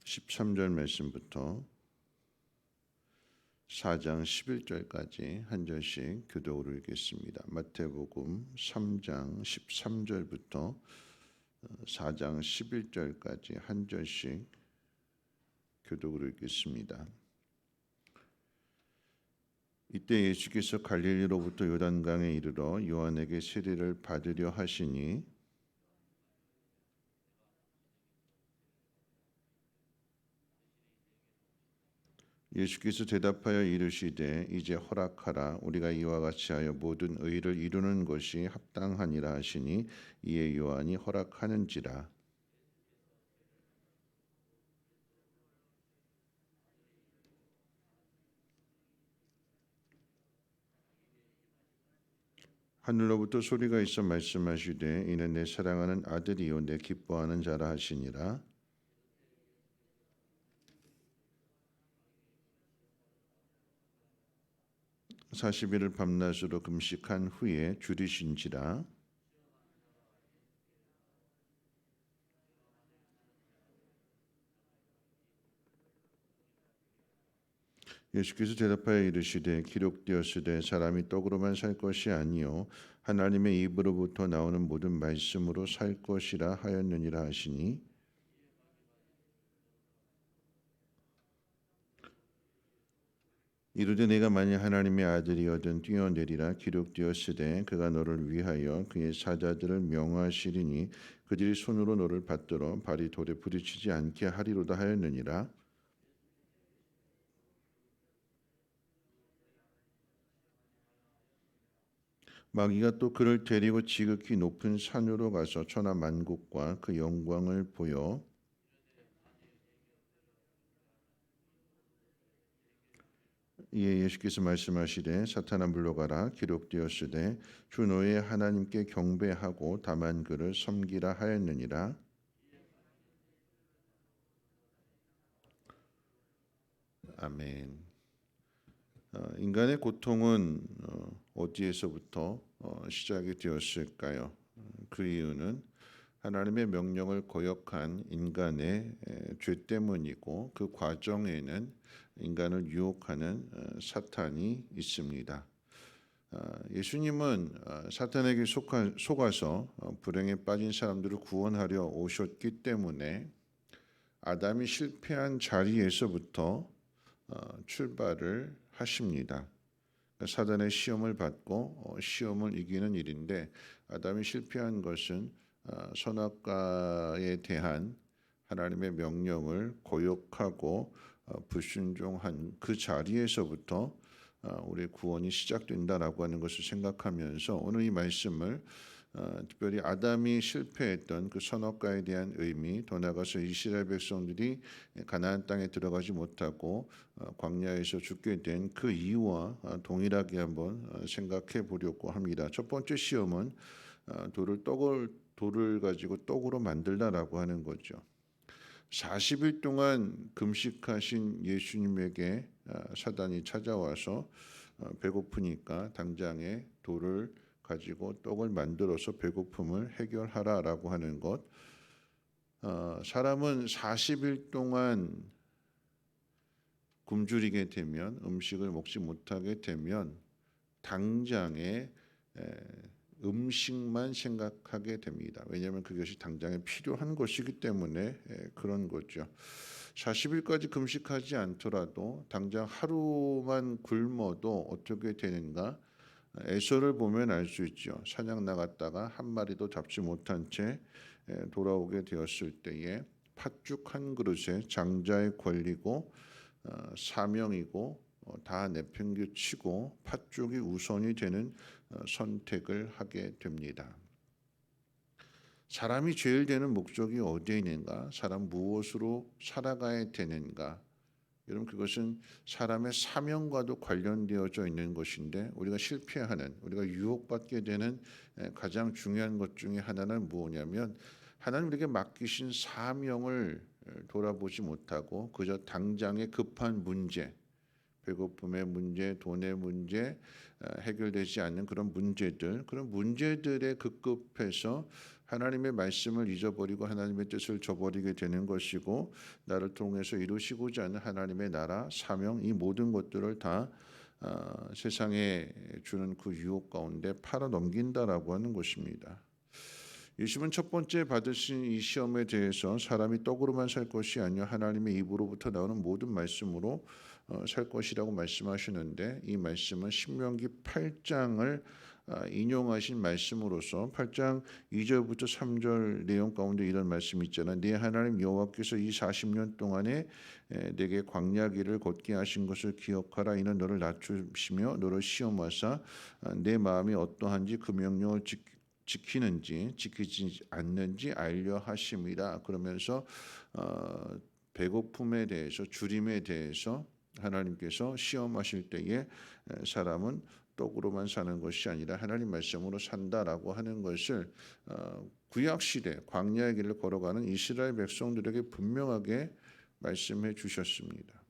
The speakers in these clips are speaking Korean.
13절 말씀부터 4장 11절까지 한 절씩 교독으로 읽겠습니다. 마태복음 3장 13절부터 4장 11절까지 한 절씩 교독으로 읽겠습니다. 이때 예수께서 갈릴리로부터 요단강에 이르러 요한에게 세례를 받으려 하시니 예수께서 대답하여 이르시되 이제 허락하라. 우리가 이와 같이 하여 모든 의를 이루는 것이 합당하니라 하시니 이에 요한이 허락하는지라. 하늘로부터 소리가 있어 말씀하시되 이는 내 사랑하는 아들이요 내 기뻐하는 자라 하시니라. 사십일을 밤낮으로 금식한 후에 줄이신지라. 예수께서 대답하여 이르시되 기록되었으되 사람이 떡으로만 살 것이 아니요 하나님의 입으로부터 나오는 모든 말씀으로 살 것이라 하였느니라 하시니 이르되 내가 만일 하나님의 아들이거든 뛰어내리라. 기록되었으되 그가 너를 위하여 그의 사자들을 명하시리니 그들이 손으로 너를 받들어 발이 돌에 부딪히지 않게 하리로다 하였느니라. 마귀가 또 그를 데리고 지극히 높은 산으로 가서 천하 만국과 그 영광을 보여 이에 예수께서 말씀하시되 사탄아 물러가라. 기록되었으되 주 너의 하나님께 경배하고 다만 그를 섬기라 하였느니라. 아멘. 인간의 고통은 어디에서부터 시작이 되었을까요? 그 이유는 하나님의 명령을 거역한 인간의 죄 때문이고 그 과정에는 인간을 유혹하는 사탄이 있습니다. 예수님은 사탄에게 속아서 불행에 빠진 사람들을 구원하려 오셨기 때문에 아담이 실패한 자리에서부터 출발을 하십니다. 사단의 시험을 받고 시험을 이기는 일인데 아담이 실패한 것은 선악과에 대한 하나님의 명령을 거역하고 불순종한 그 자리에서부터 우리의 구원이 시작된다라고 하는 것을 생각하면서 오늘 이 말씀을 특별히 아담이 실패했던 그 선악과에 대한 의미, 더 나아가서 이스라엘 백성들이 가나안 땅에 들어가지 못하고 광야에서 죽게 된 그 이유와 동일하게 한번 생각해 보려고 합니다. 첫 번째 시험은 돌을 가지고 떡으로 만들다라고 하는 거죠. 40일 동안 금식하신 예수님에게 사단이 찾아와서 배고프니까 당장에 돌을 가지고 떡을 만들어서 배고픔을 해결하라라고 하는 것. 사람은 40일 동안 굶주리게 되면 음식을 먹지 못하게 되면 당장에 음식만 생각하게 됩니다. 왜냐하면 그것이 당장에 필요한 것이기 때문에 그런 거죠. 40일까지 금식하지 않더라도 당장 하루만 굶어도 어떻게 되는가? 에서를 보면 알 수 있죠. 사냥 나갔다가 한 마리도 잡지 못한 채 돌아오게 되었을 때에 팥죽 한 그릇에 장자에 걸리고 사명이고 다 내팽개치고 팥죽이 우선이 되는 선택을 하게 됩니다. 사람이 제일 되는 목적이 어디에 있는가? 사람 무엇으로 살아가야 되는가? 여러분 그것은 사람의 사명과도 관련되어져 있는 것인데 우리가 실패하는, 우리가 유혹받게 되는 가장 중요한 것 중에 하나는 무엇이냐면 하나님 우리에게 맡기신 사명을 돌아보지 못하고 그저 당장의 급한 문제, 배고픔의 문제, 돈의 문제, 해결되지 않는 그런 문제들에 급급해서 하나님의 말씀을 잊어버리고 하나님의 뜻을 저버리게 되는 것이고 나를 통해서 이루시고자 하는 하나님의 나라, 사명 이 모든 것들을 다 세상에 주는 그 유혹 가운데 팔아 넘긴다라고 하는 것입니다. 예수님은 첫 번째 받으신 이 시험에 대해서 사람이 떡으로만 살 것이 아니라 하나님의 입으로부터 나오는 모든 말씀으로 살 것이라고 말씀하시는데 이 말씀은 신명기 8장을 인용하신 말씀으로서 8장 2절부터 3절 내용 가운데 이런 말씀이 있잖아요. 네 하나님 여호와께서 이 40년 동안에 내게 광야 길을 걷게 하신 것을 기억하라. 이는 너를 낮추시며 너를 시험하사 내 마음이 어떠한지 그 명령을 지키는지 지키지 않는지 알려 하심이라. 그러면서 배고픔에 대해서 주림에 대해서 하나님께서 시험하실 때에 사람은 떡으로만 사는 것이 아니라 하나님 말씀으로 산다라고 하는 것을 구약 시대 광야의 길을 걸어가는 이스라엘 백성들에게 분명하게 말씀해 주셨습니다.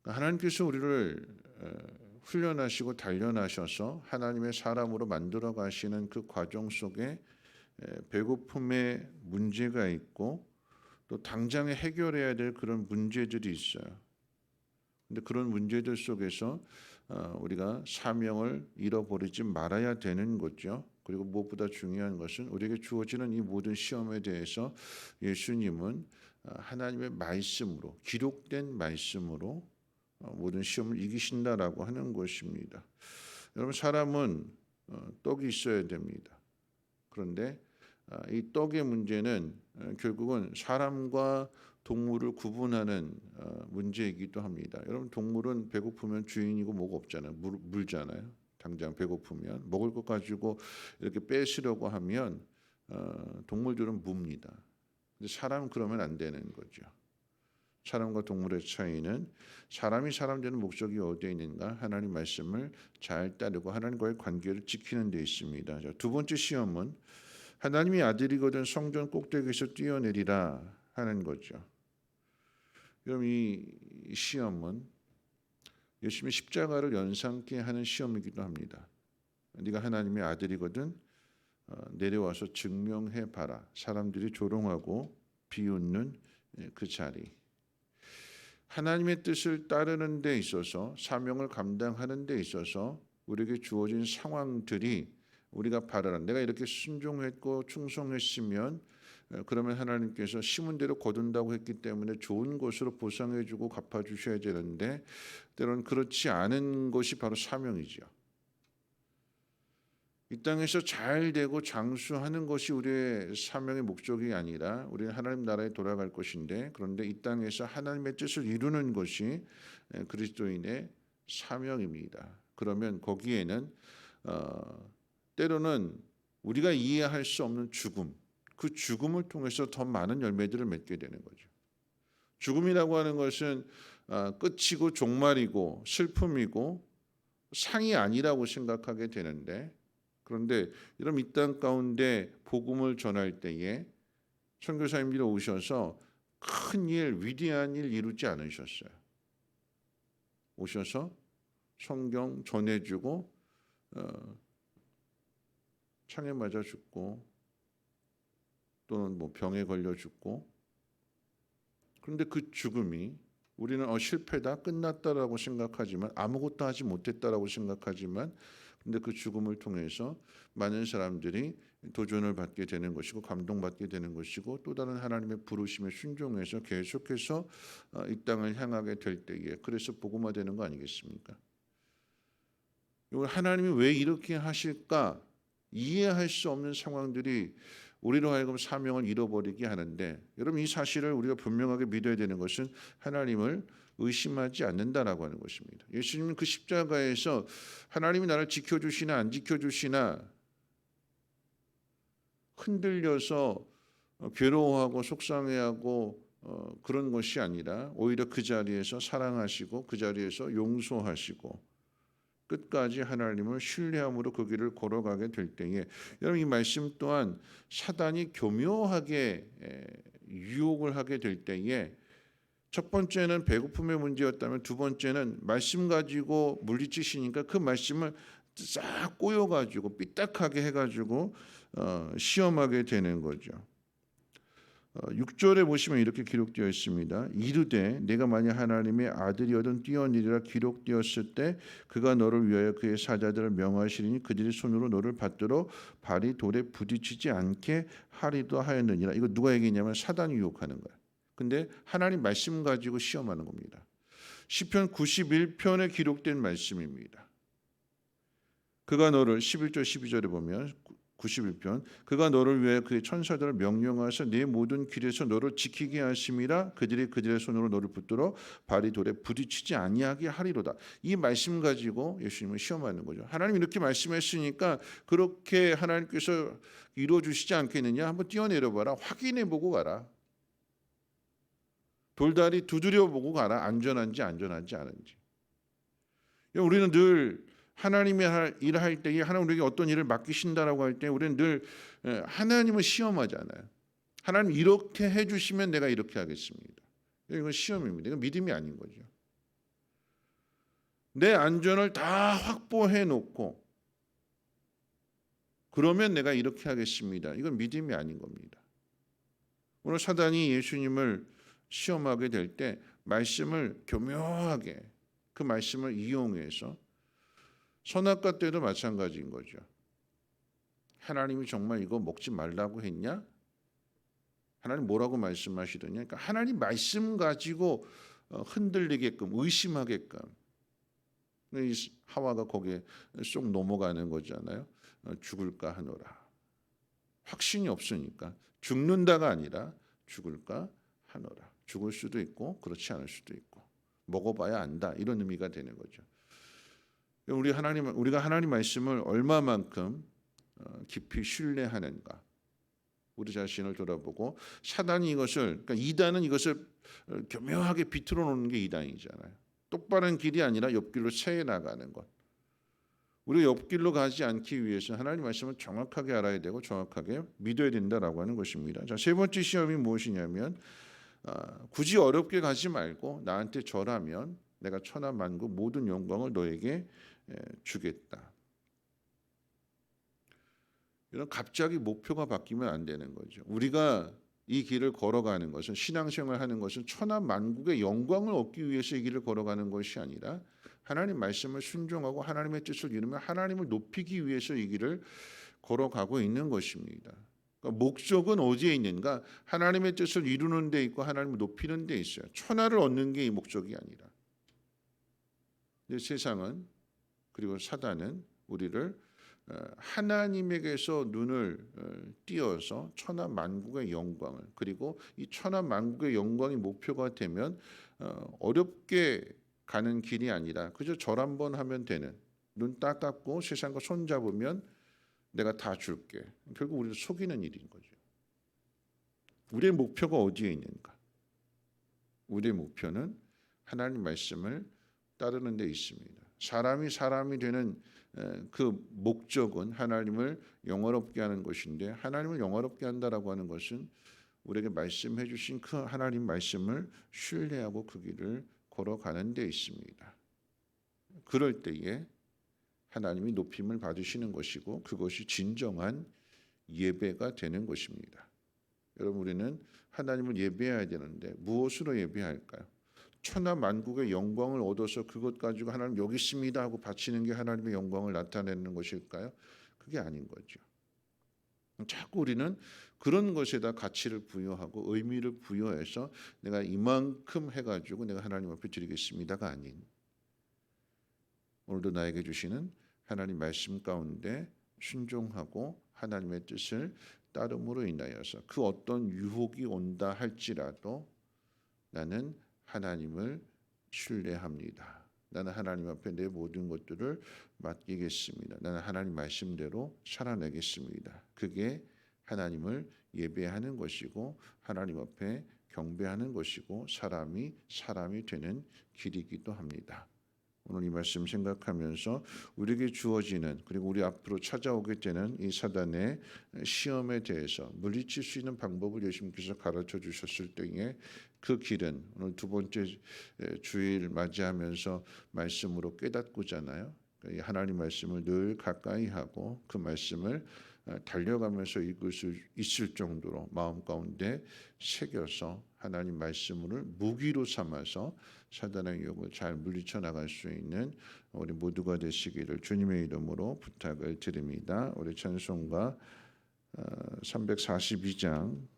하나님께서 우리를 훈련하시고 단련하셔서 하나님의 사람으로 만들어 가시는 그 과정 속에 배고픔의 문제가 있고 또 당장에 해결해야 될 그런 문제들이 있어요. 근데 그런 문제들 속에서 우리가 사명을 잃어버리지 말아야 되는 거죠. 그리고 무엇보다 중요한 것은 우리에게 주어지는 이 모든 시험에 대해서 예수님은 하나님의 말씀으로 기록된 말씀으로 모든 시험을 이기신다라고 하는 것입니다. 여러분 사람은 떡이 있어야 됩니다. 그런데 이 떡의 문제는 결국은 사람과 동물을 구분하는 문제이기도 합니다. 여러분 동물은 배고프면 주인이고 뭐가 없잖아요. 물잖아요. 당장 배고프면 먹을 것 가지고 이렇게 뺏으려고 하면 동물들은 뭅니다. 근데 사람은 그러면 안 되는 거죠. 사람과 동물의 차이는 사람이 사람 되는 목적이 어디에 있는가? 하나님 말씀을 잘 따르고 하나님과의 관계를 지키는 데 있습니다. 두 번째 시험은 하나님이 아들이거든 성전 꼭대기에서 뛰어내리라 하는 거죠. 그럼 이 시험은 예수님의 십자가를 연상케 하는 시험이기도 합니다. 네가 하나님의 아들이거든 내려와서 증명해 봐라. 사람들이 조롱하고 비웃는 그 자리. 하나님의 뜻을 따르는 데 있어서 사명을 감당하는 데 있어서 우리에게 주어진 상황들이 우리가 바라는 내가 이렇게 순종했고 충성했으면 그러면 하나님께서 심은 대로 거둔다고 했기 때문에 좋은 것으로 보상해 주고 갚아 주셔야 되는데 때로는 그렇지 않은 것이 바로 사명이죠. 이 땅에서 잘 되고 장수하는 것이 우리의 사명의 목적이 아니라 우리는 하나님 나라에 돌아갈 것인데 그런데 이 땅에서 하나님의 뜻을 이루는 것이 그리스도인의 사명입니다. 그러면 거기에는 때로는 우리가 이해할 수 없는 죽음, 그 죽음을 통해서 더 많은 열매들을 맺게 되는 거죠. 죽음이라고 하는 것은 끝이고 종말이고 슬픔이고 상이 아니라고 생각하게 되는데 그런데 여러분 이 땅 가운데 복음을 전할 때에 선교사님들이 오셔서 큰 일, 위대한 일 이루지 않으셨어요. 오셔서 성경 전해주고 창에 맞아 죽고 또는 뭐 병에 걸려 죽고 그런데 그 죽음이 우리는 실패다 끝났다라고 생각하지만 아무것도 하지 못했다라고 생각하지만 근데 그 죽음을 통해서 많은 사람들이 도전을 받게 되는 것이고 감동받게 되는 것이고 또 다른 하나님의 부르심에 순종해서 계속해서 이 땅을 향하게 될 때에 그래서 복음화되는 거 아니겠습니까? 이걸 하나님이 왜 이렇게 하실까 이해할 수 없는 상황들이 우리로 하여금 사명을 잃어버리게 하는데 여러분 이 사실을 우리가 분명하게 믿어야 되는 것은 하나님을 의심하지 않는다라고 하는 것입니다. 예수님은 그 십자가에서 하나님이 나를 지켜주시나 안 지켜주시나 흔들려서 괴로워하고 속상해하고 그런 것이 아니라 오히려 그 자리에서 사랑하시고 그 자리에서 용서하시고 끝까지 하나님을 신뢰함으로 그 길을 걸어가게 될 때에 여러분 이 말씀 또한 사단이 교묘하게 유혹을 하게 될 때에 첫 번째는 배고픔의 문제였다면 두 번째는 말씀 가지고 물리치시니까 그 말씀을 싹 꼬여가지고 삐딱하게 해가지고 시험하게 되는 거죠. 6절에 보시면 이렇게 기록되어 있습니다. 이르되 내가 만약 하나님의 아들이어든 뛰어내리라 기록되었을 때 그가 너를 위하여 그의 사자들을 명하시리니 그들이 손으로 너를 받들어 발이 돌에 부딪히지 않게 하리도 하였느니라. 이거 누가 얘기했냐면 사단이 유혹하는 거야. 근데 하나님 말씀 가지고 시험하는 겁니다. 시편 91편에 기록된 말씀입니다. 그가 너를 11절 12절에 보면 91편 그가 너를 위하여 그의 천사들을 명령하사 네 모든 길에서 너를 지키게 하심이라 그들이 그들의 손으로 너를 붙들어 발이 돌에 부딪히지 아니하게 하리로다. 이 말씀 가지고 예수님을 시험하는 거죠. 하나님 이렇게 말씀했으니까 그렇게 하나님께서 이루어 주시지 않겠느냐? 한번 뛰어내려 봐라. 확인해 보고 가라. 돌다리 두드려 보고 가라. 안전한지 안전하지 않은지. 우리는 늘 하나님이 일할 때에 하나님 우리에게 어떤 일을 맡기신다라고 할 때 우리는 늘 하나님을 시험하잖아요. 하나님 이렇게 해주시면 내가 이렇게 하겠습니다. 이건 시험입니다. 이건 믿음이 아닌 거죠. 내 안전을 다 확보해 놓고 그러면 내가 이렇게 하겠습니다. 이건 믿음이 아닌 겁니다. 오늘 사단이 예수님을 시험하게 될 때 말씀을 교묘하게 그 말씀을 이용해서 선악과 때도 마찬가지인 거죠. 하나님이 정말 이거 먹지 말라고 했냐? 하나님 뭐라고 말씀하시더냐? 그러니까 하나님 말씀 가지고 흔들리게끔 의심하게끔 하와가 거기에 쏙 넘어가는 거잖아요. 죽을까 하노라. 확신이 없으니까 죽는다가 아니라 죽을까 하노라. 죽을 수도 있고 그렇지 않을 수도 있고 먹어봐야 안다 이런 의미가 되는 거죠. 우리가 하나님 말씀을 얼마만큼 깊이 신뢰하는가. 우리 자신을 돌아보고 사단이 이것을 그러니까 이단은 이것을 교묘하게 비틀어 놓는 게 이단이잖아요. 똑바른 길이 아니라 옆길로 새해 나가는 것. 우리가 옆길로 가지 않기 위해서 하나님 말씀을 정확하게 알아야 되고 정확하게 믿어야 된다라고 하는 것입니다. 자, 세 번째 시험이 무엇이냐면 굳이 어렵게 가지 말고 나한테 절하면 내가 천하 만국 모든 영광을 너에게 주겠다. 이런 갑자기 목표가 바뀌면 안 되는 거죠. 우리가 이 길을 걸어가는 것은 신앙생활 하는 것은 천하 만국의 영광을 얻기 위해서 이 길을 걸어가는 것이 아니라 하나님 말씀을 순종하고 하나님의 뜻을 이루며 하나님을 높이기 위해서 이 길을 걸어가고 있는 것입니다. 그러니까 목적은 어디에 있는가? 하나님의 뜻을 이루는 데 있고 하나님을 높이는 데 있어요. 천하를 얻는 게 이 목적이 아니라. 근데 세상은 그리고 사단은 우리를 하나님에게서 눈을 띄어서 천하 만국의 영광을 그리고 이 천하 만국의 영광이 목표가 되면 어렵게 가는 길이 아니라 그저 절 한번 하면 되는 눈 딱 감고 세상과 손 잡으면 내가 다 줄게. 결국 우리를 속이는 일인 거죠. 우리의 목표가 어디에 있는가? 우리의 목표는 하나님 말씀을 따르는 데 있습니다. 사람이 되는 그 목적은 하나님을 영화롭게 하는 것인데 하나님을 영화롭게 한다라고 하는 것은 우리에게 말씀해 주신 그 하나님 말씀을 신뢰하고 그 길을 걸어가는 데 있습니다. 그럴 때에 하나님이 높임을 받으시는 것이고 그것이 진정한 예배가 되는 것입니다. 여러분 우리는 하나님을 예배해야 되는데 무엇으로 예배할까요? 천하 만국의 영광을 얻어서 그것 가지고 하나님 여기 있습니다 하고 바치는 게 하나님의 영광을 나타내는 것일까요? 그게 아닌 거죠. 자꾸 우리는 그런 것에다 가치를 부여하고 의미를 부여해서 내가 이만큼 해가지고 내가 하나님 앞에 드리겠습니다가 아닌 오늘도 나에게 주시는 하나님 말씀 가운데 순종하고 하나님의 뜻을 따름으로 인하여서 그 어떤 유혹이 온다 할지라도 나는 하나님을 신뢰합니다. 나는 하나님 앞에 내 모든 것들을 맡기겠습니다. 나는 하나님 말씀대로 살아내겠습니다. 그게 하나님을 예배하는 것이고 하나님 앞에 경배하는 것이고 사람이 되는 길이기도 합니다. 오늘 이 말씀 생각하면서 우리에게 주어지는 그리고 우리 앞으로 찾아오게 되는 이 사단의 시험에 대해서 물리칠 수 있는 방법을 예수님께서 가르쳐 주셨을 때에 그 길은 오늘 두 번째 주일 맞이하면서 말씀으로 깨닫고잖아요. 이 하나님 말씀을 늘 가까이 하고 그 말씀을 달려가면서 읽을 수 있을 정도로 마음 가운데 새겨서 하나님 말씀을 무기로 삼아서 사단의 유혹을 잘 물리쳐 나갈 수 있는 우리 모두가 되시기를 주님의 이름으로 부탁을 드립니다. 우리 찬송가 342장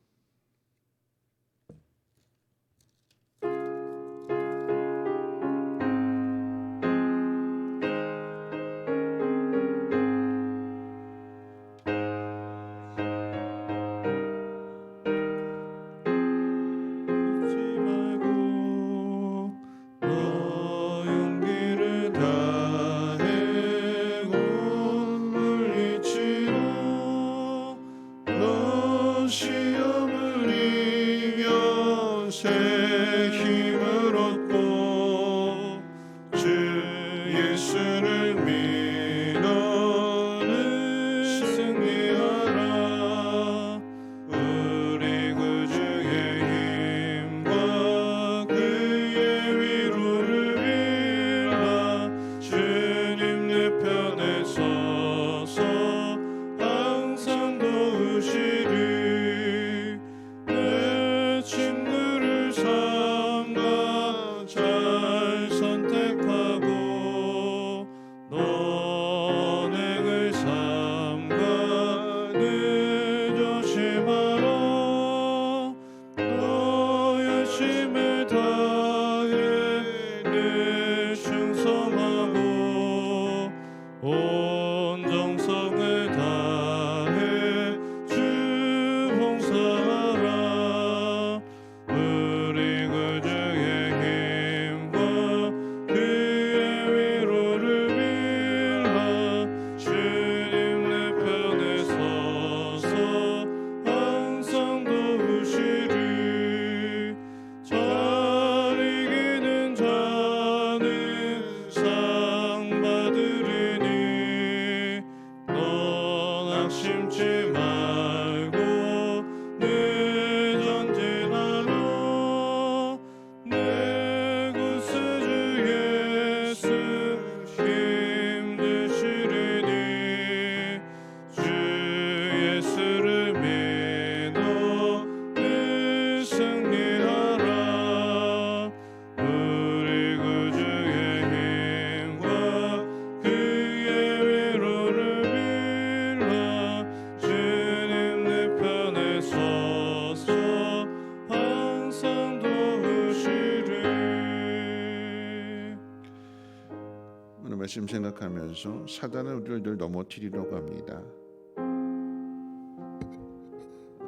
말씀 생각하면서 사단은 우리를 늘 넘어뜨리려고 합니다.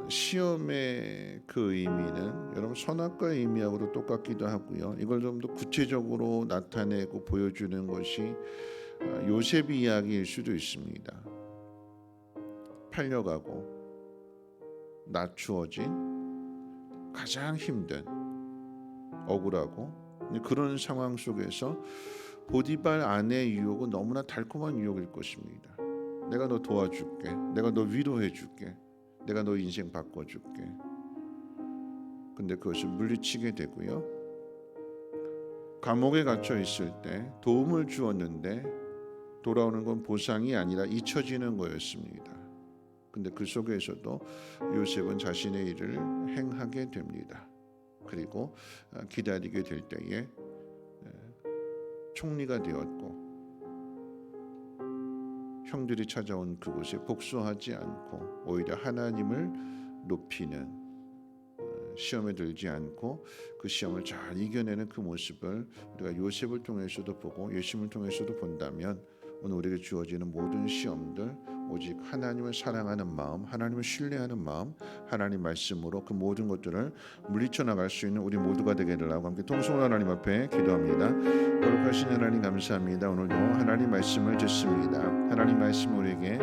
시험의 그 의미는 여러분 선악과의 의미하고도 똑같기도 하고요. 이걸 좀 더 구체적으로 나타내고 보여주는 것이 요셉 이야기일 수도 있습니다. 팔려가고 낮추어진 가장 힘든 억울하고 그런 상황 속에서 보디발 아내의 유혹은 너무나 달콤한 유혹일 것입니다. 내가 너 도와줄게. 내가 너 위로해줄게. 내가 너 인생 바꿔줄게. 근데 그것을 물리치게 되고요. 감옥에 갇혀 있을 때 도움을 주었는데 돌아오는 건 보상이 아니라 잊혀지는 거였습니다. 근데 그 속에서도 요셉은 자신의 일을 행하게 됩니다. 그리고 기다리게 될 때에 총리가 되었고 형들이 찾아온 그곳에 복수하지 않고 오히려 하나님을 높이는 시험에 들지 않고 그 시험을 잘 이겨내는 그 모습을 우리가 요셉을 통해서도 보고 예수님을 통해서도 본다면 오늘 우리에게 주어지는 모든 시험들 오직 하나님을 사랑하는 마음, 하나님을 신뢰하는 마음, 하나님 말씀으로 그 모든 것들을 물리쳐 나갈 수 있는 우리 모두가 되기를 하고 함께 통성으로 하나님 앞에 기도합니다. 거룩하신 하나님 감사합니다. 오늘도 하나님 말씀을 듣습니다. 하나님 말씀 우리에게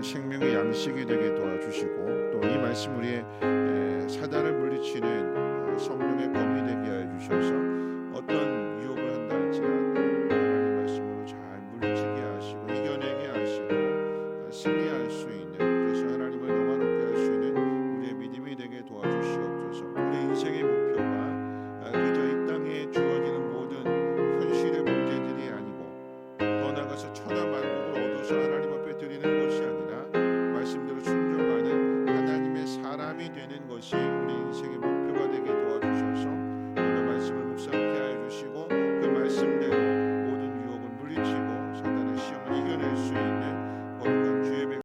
생명의 양식이 되게 도와주시고 또 이 말씀 우리의 사단을 물리치는 성령의 검이 되게 하여 주셔서 어떤